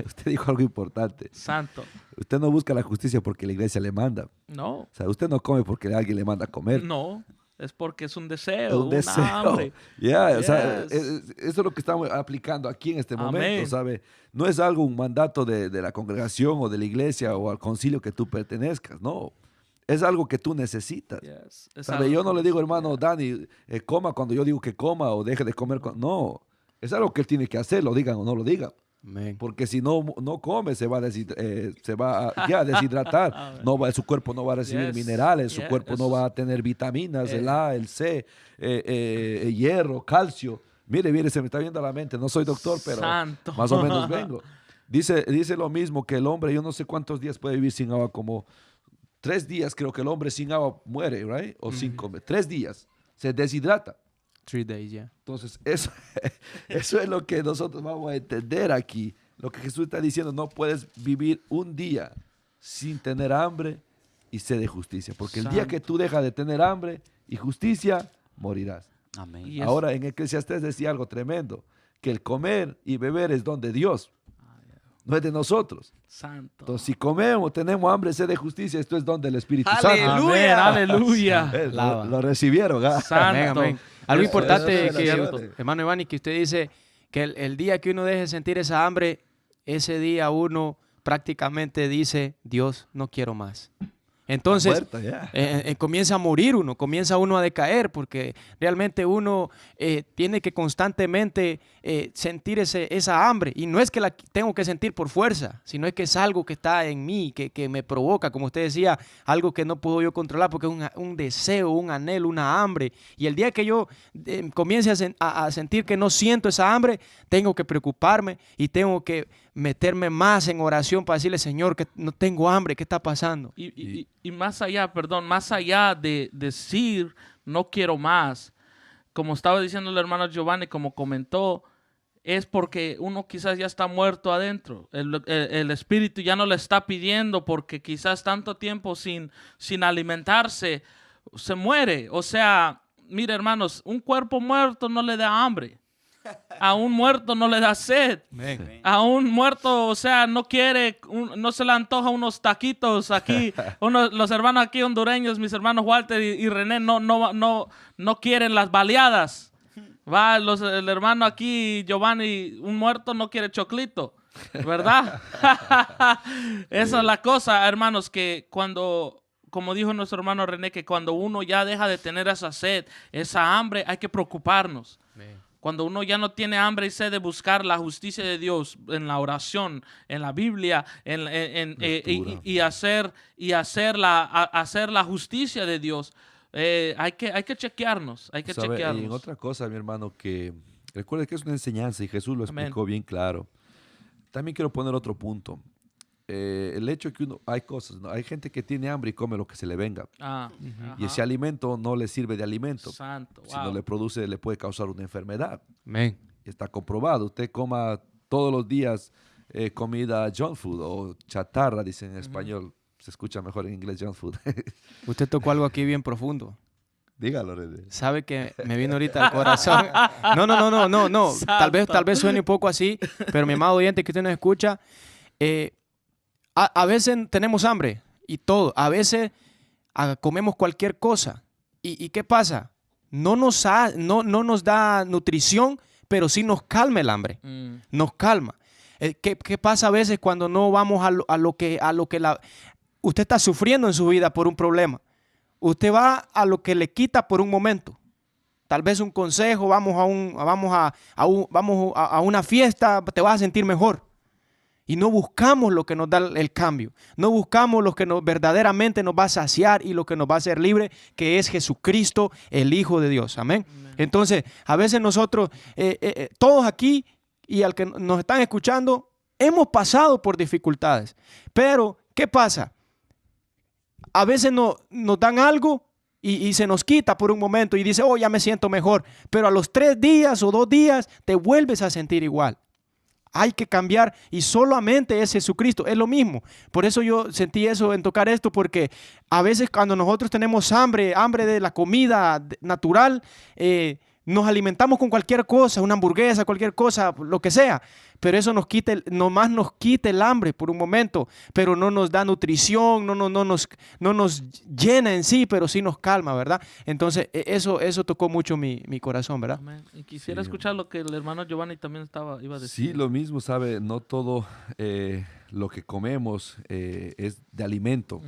usted dijo algo importante. Santo. Usted no busca la justicia porque la iglesia le manda. No, O sea, usted no come porque alguien le manda a comer. no, es porque es un Es deseo, un deseo. hambre. O sea, Yes. eso es lo que estamos aplicando aquí en este momento, Amén. ¿sabe? No es algo, un mandato de la congregación o de la iglesia o al concilio que tú pertenezcas, no. Es algo que tú necesitas. Yes. Es ¿Sabe? algo Yo no que le digo, necesita. hermano Dani, coma cuando yo digo que coma o deje de comer. No, es algo que él tiene que hacer, lo digan o no lo digan. Amén. Porque si no come, se va a deshidratar. Su cuerpo no va a recibir Yes, minerales, su yes. cuerpo no va a tener vitaminas, el A, el C, hierro, calcio. Mire, se me está viendo a la mente. No soy doctor, pero Santo. más o menos vengo. Dice lo mismo que el hombre, yo no sé cuántos días puede vivir sin agua, como 3 días creo que el hombre sin agua muere, ¿right? O sin comer. 3 días. Se deshidrata. 3 days, yeah. Entonces, eso es lo que nosotros vamos a entender aquí. Lo que Jesús está diciendo, no puedes vivir un día sin tener hambre y sed de justicia. Porque el día Santo. que tú dejas de tener hambre y justicia, morirás. Amén. Y es- Ahora, en Eclesiastés decía algo tremendo, que el comer y beber es don de Dios, no es de nosotros. Santo. Entonces, si comemos, tenemos hambre y sed de justicia, esto es don del Espíritu Santo. ¡Aleluya! Amén, aleluya. Lo recibieron. ¿ah? Santo. Amén. Algo Eso- importante eso es que, cierto. hermano Ivani, que usted dice que el día que uno deje sentir esa hambre, ese día uno prácticamente dice, Dios, no quiero más. Entonces, Muerta, ya. comienza a morir uno, comienza uno a decaer, porque realmente uno tiene que constantemente sentir esa hambre. Y no es que la tengo que sentir por fuerza, sino es que es algo que está en mí, que me provoca, como usted decía, algo que no puedo yo controlar, porque es un deseo, un anhelo, una hambre. Y el día que yo comience a sentir que no siento esa hambre, tengo que preocuparme y tengo que meterme más en oración para decirle, Señor, que no tengo hambre, ¿qué está pasando? Y más allá, más allá de decir no quiero más, como estaba diciendo el hermano Giovanni, como comentó, es porque uno quizás ya está muerto adentro. El espíritu ya no le está pidiendo porque quizás tanto tiempo sin alimentarse se muere. O sea, mire hermanos, un cuerpo muerto no le da hambre. A un muerto no le da sed. Amén. A un muerto, o sea, no quiere, no se le antoja unos taquitos aquí. Los hermanos aquí hondureños, mis hermanos Walter y René, no quieren las baleadas. El hermano aquí, Giovanni, un muerto no quiere choclito, ¿verdad? Esa es la cosa, hermanos, que cuando, como dijo nuestro hermano René, que cuando uno ya deja de tener esa sed, esa hambre, hay que preocuparnos. Amén. Cuando uno ya no tiene hambre y sed de buscar la justicia de Dios en la oración, en la Biblia, y hacer la justicia de Dios, hay que chequearnos, hay que ¿Sabe? chequearnos. Y en otra cosa, mi hermano, que recuerde que es una enseñanza y Jesús lo explicó Amén. bien claro. También quiero poner otro punto. El hecho de que hay cosas, ¿no? Hay gente que tiene hambre y come lo que se le venga. Y ese alimento no le sirve de alimento. Santo, Si no wow. le puede causar una enfermedad. Amén. Está comprobado. Usted coma todos los días comida junk food o chatarra, dicen en español. Se escucha mejor en inglés junk food. Usted tocó algo aquí bien profundo. Dígalo, René. Sabe que me vino ahorita al corazón. No. Tal vez suene un poco así, pero mi amado oyente que usted nos escucha, a veces tenemos hambre y todo. A veces comemos cualquier cosa. ¿Y qué pasa? No nos da nutrición, pero sí nos calma el hambre. Nos calma. ¿Qué pasa a veces cuando no vamos a lo que usted está sufriendo en su vida por un problema? Usted va a lo que le quita por un momento. Tal vez un consejo, vamos a una fiesta, te vas a sentir mejor. Y no buscamos lo que nos da el cambio. No buscamos lo que verdaderamente nos va a saciar y lo que nos va a hacer libre, que es Jesucristo, el Hijo de Dios. Amén. Entonces, a veces nosotros, todos aquí y al que nos están escuchando, hemos pasado por dificultades. Pero, ¿qué pasa? A veces nos dan algo y se nos quita por un momento y dice, oh, ya me siento mejor. Pero a los 3 días o 2 días te vuelves a sentir igual. Hay que cambiar y solamente es Jesucristo, es lo mismo. Por eso yo sentí eso en tocar esto, porque a veces cuando nosotros tenemos hambre de la comida natural, nos alimentamos con cualquier cosa, una hamburguesa, cualquier cosa, lo que sea. Pero eso nomás nos quita el hambre por un momento, pero no nos da nutrición, no nos llena en sí, pero sí nos calma, ¿verdad? Entonces, eso tocó mucho mi corazón, ¿verdad? Amén. Y quisiera Sí. escuchar lo que el hermano Giovanni también iba a decir. Sí, lo mismo, ¿sabe? No todo lo que comemos es de alimento.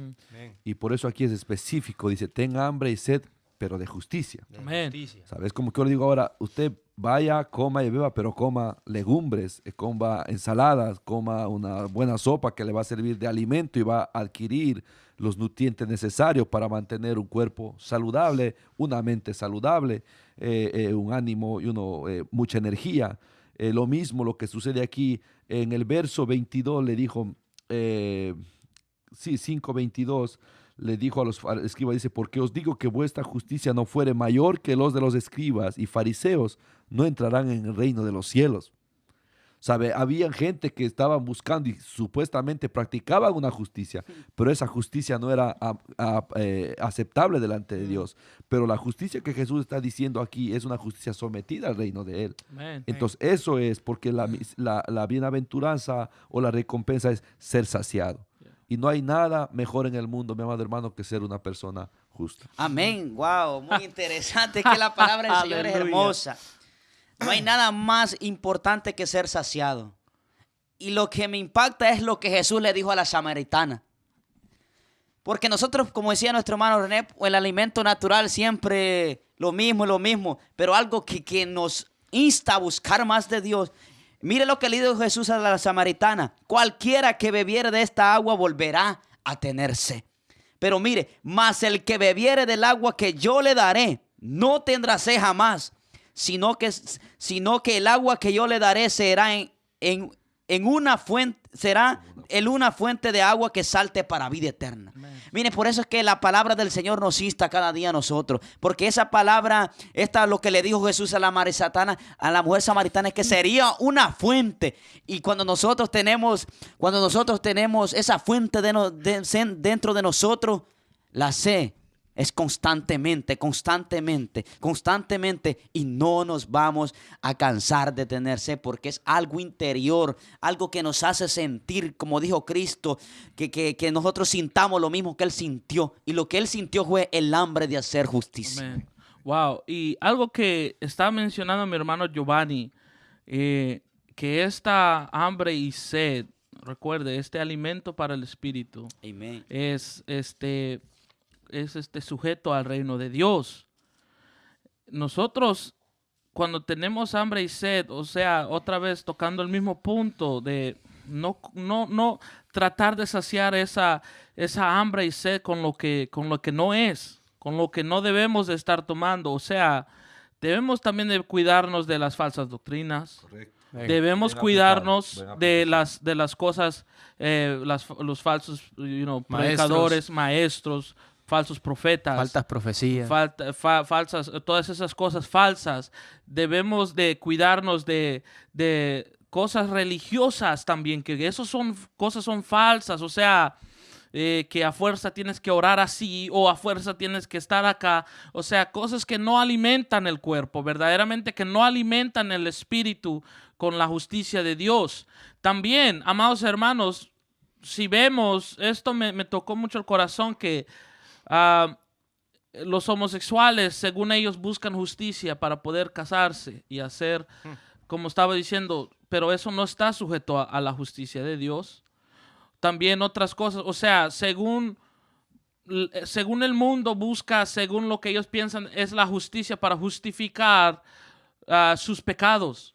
Y por eso aquí es específico. Dice, ten hambre y sed, pero de justicia. Amén. ¿Sabes? Como que yo le digo ahora, usted vaya, coma y beba, pero coma legumbres, coma ensaladas, coma una buena sopa que le va a servir de alimento y va a adquirir los nutrientes necesarios para mantener un cuerpo saludable, una mente saludable, un ánimo y mucha energía. Lo mismo lo que sucede aquí en el verso 22 le dijo, 5:22, le dijo a los escribas, dice, porque os digo que vuestra justicia no fuere mayor que los de los escribas y fariseos, no entrarán en el reino de los cielos. ¿Sabe? Había gente que estaban buscando y supuestamente practicaban una justicia, pero esa justicia no era aceptable delante de Dios. Pero la justicia que Jesús está diciendo aquí es una justicia sometida al reino de Él. Amén. Entonces eso es porque la bienaventuranza o la recompensa es ser saciado. Y no hay nada mejor en el mundo, mi amado hermano, que ser una persona justa. Amén. Wow, muy interesante que la palabra del Señor es Aleluya. hermosa. No hay nada más importante que ser saciado. Y lo que me impacta es lo que Jesús le dijo a la samaritana. Porque nosotros, como decía nuestro hermano René, el alimento natural siempre lo mismo, pero algo que nos insta a buscar más de Dios. Mire lo que le dijo Jesús a la samaritana. Cualquiera que bebiere de esta agua volverá a tener sed. Pero mire, mas el que bebiere del agua que yo le daré, no tendrá sed jamás, sino que el agua que yo le daré será en en una fuente, será en una fuente de agua que salte para vida eterna. Mire, por eso es que la palabra del Señor nos insta cada día a nosotros, porque esa palabra, esta lo que le dijo Jesús a la mujer samaritana, es que sería una fuente. Y cuando nosotros tenemos esa fuente dentro de nosotros, la sed es constantemente, y no nos vamos a cansar de tener sed, porque es algo interior, algo que nos hace sentir, como dijo Cristo, que nosotros sintamos lo mismo que Él sintió, y lo que Él sintió fue el hambre de hacer justicia. Amén. Wow, y algo que estaba mencionando mi hermano Giovanni, que esta hambre y sed, recuerde, este alimento para el espíritu, Amén. es sujeto al reino de Dios. Nosotros, cuando tenemos hambre y sed, o sea, otra vez tocando el mismo punto de no tratar de saciar esa hambre y sed con lo que no es, con lo que no debemos de estar tomando. O sea, debemos también de cuidarnos de las falsas doctrinas. Correcto. Debemos Bien cuidarnos aplicado, de las cosas, los falsos predicadores, maestros, falsos profetas, Faltas profecías. falsas, todas esas cosas falsas. Debemos de cuidarnos de cosas religiosas también, que cosas son falsas, o sea, que a fuerza tienes que orar así o a fuerza tienes que estar acá, o sea, cosas que no alimentan el cuerpo, verdaderamente que no alimentan el espíritu con la justicia de Dios. También, amados hermanos, si vemos, esto me tocó mucho el corazón, que los homosexuales, según ellos, buscan justicia para poder casarse y hacer, como estaba diciendo, pero eso no está sujeto a la justicia de Dios. También otras cosas, o sea, según el mundo busca, según lo que ellos piensan, es la justicia para justificar sus pecados,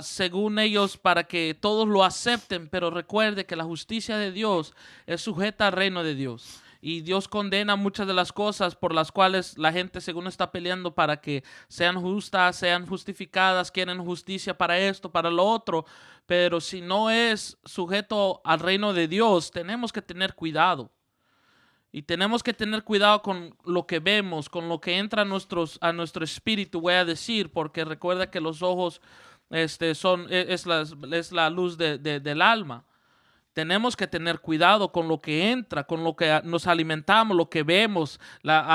según ellos, para que todos lo acepten, pero recuerde que la justicia de Dios es sujeta al reino de Dios. Y Dios condena muchas de las cosas por las cuales la gente, según está peleando para que sean justas, sean justificadas, quieren justicia para esto, para lo otro. Pero si no es sujeto al reino de Dios, tenemos que tener cuidado. Y tenemos que tener cuidado con lo que vemos, con lo que entra a nuestro espíritu, voy a decir, porque recuerda que los ojos es la luz del alma. Tenemos que tener cuidado con lo que entra, con lo que nos alimentamos, lo que vemos,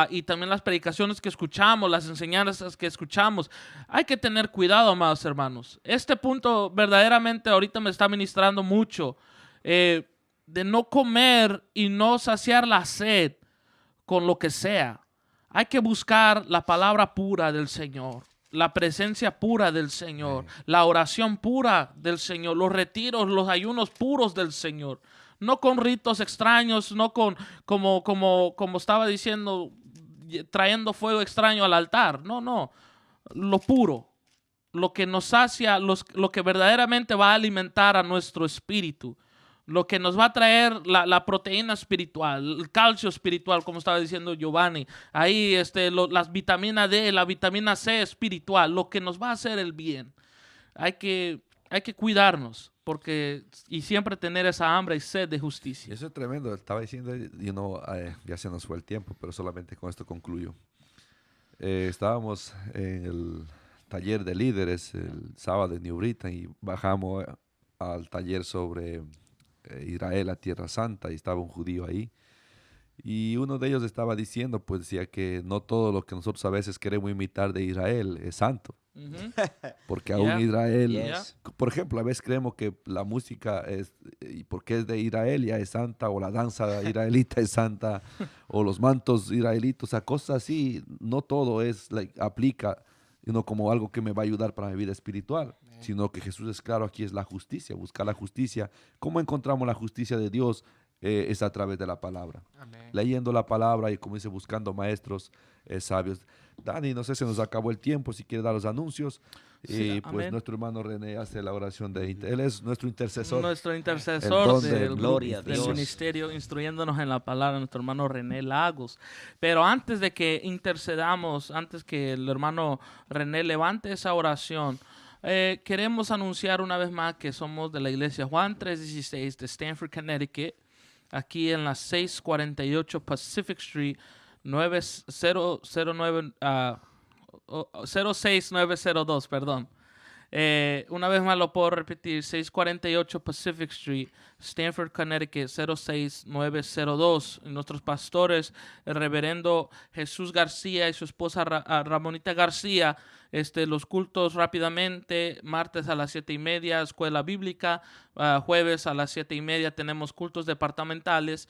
y también las predicaciones que escuchamos, las enseñanzas que escuchamos. Hay que tener cuidado, amados hermanos. Este punto verdaderamente ahorita me está ministrando mucho, de no comer y no saciar la sed con lo que sea. Hay que buscar la palabra pura del Señor, la presencia pura del Señor, la oración pura del Señor, los retiros, los ayunos puros del Señor. No con ritos extraños, no con, como estaba diciendo, trayendo fuego extraño al altar. No. Lo puro, lo que nos sacia, lo que verdaderamente va a alimentar a nuestro espíritu. Lo que nos va a traer la proteína espiritual, el calcio espiritual, como estaba diciendo Giovanni. Ahí las vitamina D, la vitamina C espiritual, lo que nos va a hacer el bien. Hay que cuidarnos y siempre tener esa hambre y sed de justicia. Eso es tremendo. Estaba diciendo, ya se nos fue el tiempo, pero solamente con esto concluyo. Estábamos en el taller de líderes el sábado en New Britain y bajamos al taller sobre Israel, la Tierra Santa, y estaba un judío ahí. Y uno de ellos estaba diciendo, pues decía que no todo lo que nosotros a veces queremos imitar de Israel es santo. Porque aún Israel, por ejemplo, a veces creemos que la música y porque es de Israel ya es santa, o la danza israelita es santa, o los mantos israelitos, o sea, cosas así. No todo aplica como algo que me va a ayudar para mi vida espiritual, sino que Jesús es claro, aquí es la justicia, buscar la justicia. ¿Cómo encontramos la justicia de Dios? Es a través de la palabra. Amén. Leyendo la palabra y, como dice, buscando maestros sabios. Dani, no sé, se nos acabó el tiempo, si quiere dar los anuncios. Sí, y pues amén. Nuestro hermano René hace la oración él es nuestro intercesor. Nuestro intercesor del Dios. ministerio, instruyéndonos en la palabra, nuestro hermano René Lagos. Pero antes de que intercedamos, antes que el hermano René levante esa oración, queremos anunciar una vez más que somos de la iglesia Juan 316 de Stamford, Connecticut, aquí en la 648 Pacific Street, 06902, perdón. Una vez más lo puedo repetir, 648 Pacific Street, Stamford, Connecticut, 06902. Nuestros pastores, el reverendo Jesús García y su esposa Ramonita García, los cultos rápidamente, martes a las 7:30, escuela bíblica, jueves a las 7:30 tenemos cultos departamentales,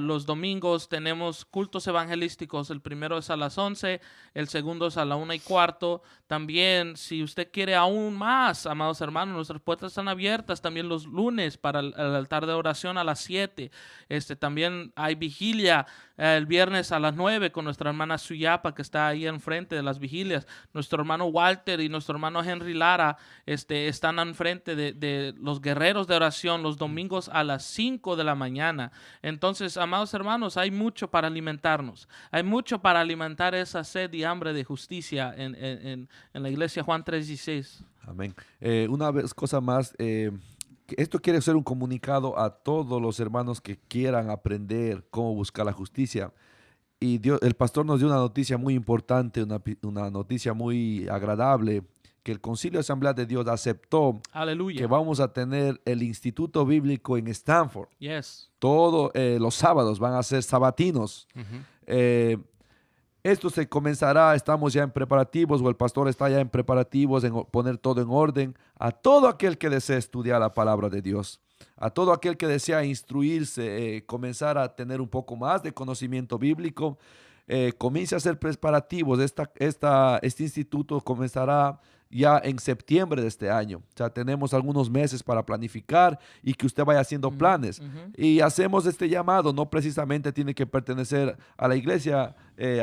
los domingos tenemos cultos evangelísticos, el primero es a las 11, el segundo es a la 1:15. También, si usted quiere aún más, amados hermanos, nuestras puertas están abiertas también los lunes para el altar de oración a las 7. También hay vigilia el viernes a las 9 con nuestra hermana Suyapa, que está ahí enfrente de las vigilias. Nuestro hermano Walter y nuestro hermano Henry Lara están enfrente de los guerreros de oración los domingos a las 5 de la mañana. Entonces, amados hermanos, hay mucho para alimentarnos. Hay mucho para alimentar esa sed y hambre de justicia en la iglesia Juan 3:16. Amén. Una cosa más, esto quiere ser un comunicado a todos los hermanos que quieran aprender cómo buscar la justicia. Y el pastor nos dio una noticia muy importante, una noticia muy agradable, que el Concilio de Asamblea de Dios aceptó. Aleluya. Que vamos a tener el Instituto Bíblico en Stanford. Yes. Todos los sábados van a ser sabatinos. Esto se comenzará, estamos ya en preparativos, o el pastor está ya en preparativos, en poner todo en orden. A todo aquel que desee estudiar la palabra de Dios, a todo aquel que desea instruirse, comenzar a tener un poco más de conocimiento bíblico, comience a hacer preparativos. Este instituto comenzará ya en septiembre de este año. O sea, tenemos algunos meses para planificar y que usted vaya haciendo planes. Y hacemos este llamado, no precisamente tiene que pertenecer a la iglesia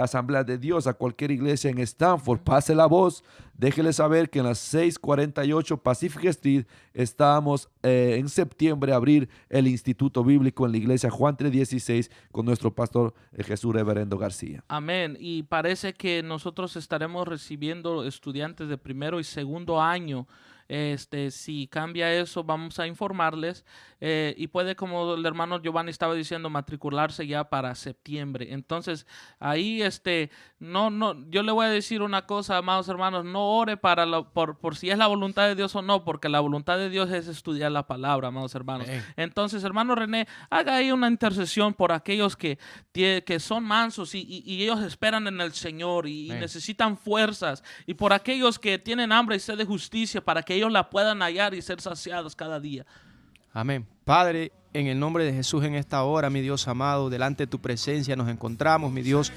Asamblea de Dios, a cualquier iglesia en Stanford. Pase la voz, déjele saber que en las 648 Pacific Street estamos en septiembre a abrir el Instituto Bíblico en la iglesia Juan 316 con nuestro pastor Jesús Reverendo García. Amén. Y parece que nosotros estaremos recibiendo estudiantes de primero y segundo año. Si cambia eso, vamos a informarles, y puede, como el hermano Giovanni estaba diciendo, matricularse ya para septiembre. Entonces, ahí yo le voy a decir una cosa, amados hermanos, no ore por si es la voluntad de Dios o no, porque la voluntad de Dios es estudiar la palabra, amados hermanos. Entonces, hermano René, haga ahí una intercesión por aquellos que son mansos y ellos esperan en el Señor y necesitan fuerzas, y por aquellos que tienen hambre y sed de justicia, para que ellos la puedan hallar y ser saciados cada día. Amén. Padre, en el nombre de Jesús, en esta hora, mi Dios amado, delante de tu presencia nos encontramos, mi Dios.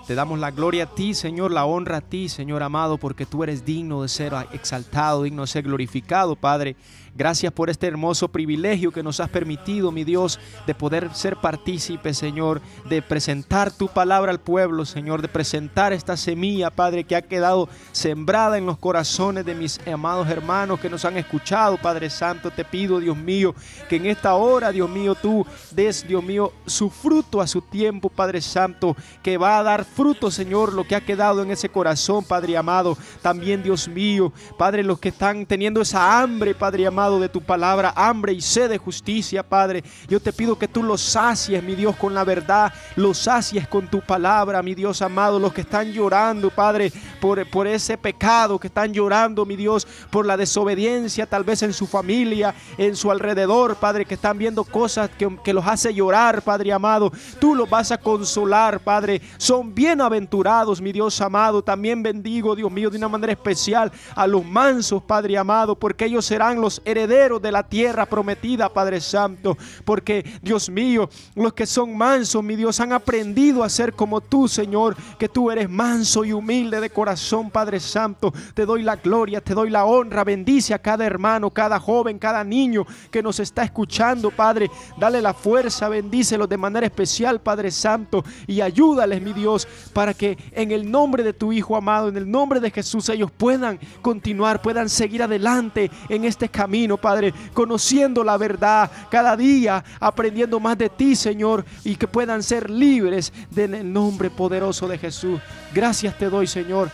Te damos la gloria a ti, Señor, la honra a ti, Señor amado, porque tú eres digno de ser exaltado, digno de ser glorificado, Padre. Gracias por este hermoso privilegio que nos has permitido, mi Dios, de poder ser partícipe, Señor, de presentar tu palabra al pueblo, Señor, de presentar esta semilla, Padre, que ha quedado sembrada en los corazones de mis amados hermanos que nos han escuchado, Padre Santo. Te pido, Dios mío, que en esta hora, Dios mío, tú des, Dios mío, su fruto a su tiempo, Padre Santo, que va a dar fruto, Señor, lo que ha quedado en ese corazón, Padre amado. También, Dios mío, Padre, los que están teniendo esa hambre, Padre amado, de tu palabra, hambre y sed de justicia, Padre, yo te pido que tú los sacies, mi Dios, con la verdad, los sacies con tu palabra, mi Dios amado. Los que están llorando, Padre, por ese pecado, que están llorando, mi Dios, por la desobediencia, tal vez en su familia, en su alrededor, Padre, que están viendo cosas que los hace llorar, Padre amado, tú los vas a consolar, Padre. Son bienaventurados, mi Dios amado. También bendigo, Dios mío, de una manera especial a los mansos, Padre amado, porque ellos serán los herederos de la tierra prometida, Padre Santo. Porque, Dios mío, los que son mansos, mi Dios, han aprendido a ser como tú, Señor, que tú eres manso y humilde de corazón, Padre Santo. Te doy la gloria, te doy la honra. Bendice a cada hermano, cada joven, cada niño que nos está escuchando, Padre. Dale la fuerza, bendícelos de manera especial, Padre Santo, y ayúdales, mi Dios, para que en el nombre de tu Hijo amado, en el nombre de Jesús, ellos puedan continuar, puedan seguir adelante en este camino, Padre, conociendo la verdad cada día, aprendiendo más de ti, Señor, y que puedan ser libres en el nombre poderoso de Jesús. Gracias te doy, Señor.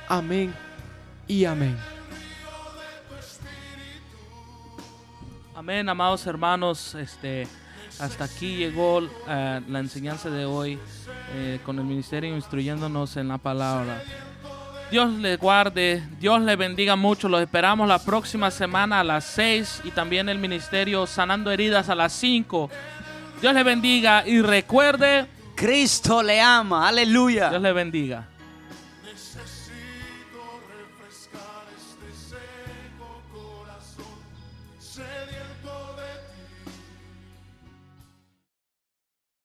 Amén y amén. Amén, amados hermanos. Hasta aquí llegó la enseñanza de hoy con el ministerio instruyéndonos en la palabra. Dios le guarde, Dios le bendiga mucho. Los esperamos la próxima semana a las 6 y también el ministerio Sanando Heridas a las 5. Dios le bendiga y recuerde, Cristo le ama. Aleluya. Dios le bendiga. Necesito refrescar.